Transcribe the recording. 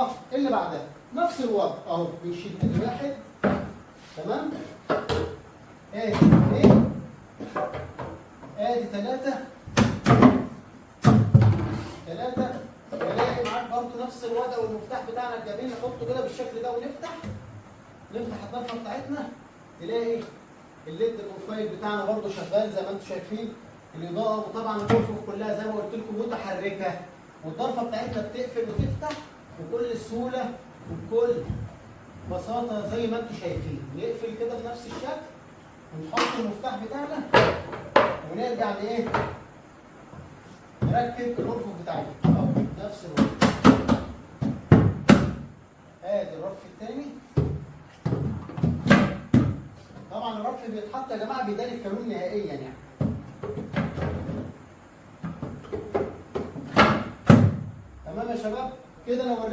الخطوه اللي بعدها نفس الوضع اهو، بنشد واحد تمام، ادي اثنين، ادي ثلاثه، نلاقي معاك برضه نفس الوضع والمفتاح بتاعنا الجميل، نحطه كده بالشكل ده ونفتح الضرفه بتاعتنا، تلاقي الليد بروفايل بتاعنا برضه شغال زي ما انتم شايفين، الاضاءه، وطبعا الغرف كلها زي ما قلت لكم متحركه، والضرفه بتاعتنا بتقفل وتفتح بكل سهوله وبكل بساطه زي ما انتم شايفين. نقفل كده بنفس الشكل ونحط المفتاح بتاعنا ونرجع لايه؟ نركب الرف بتاعنا اهو نفس الرف. ادي الرف الثاني. طبعا الرف بيتحط يا جماعه بيداري الكالون نهائيا يعني. تمام يا شباب؟ كده انا وريت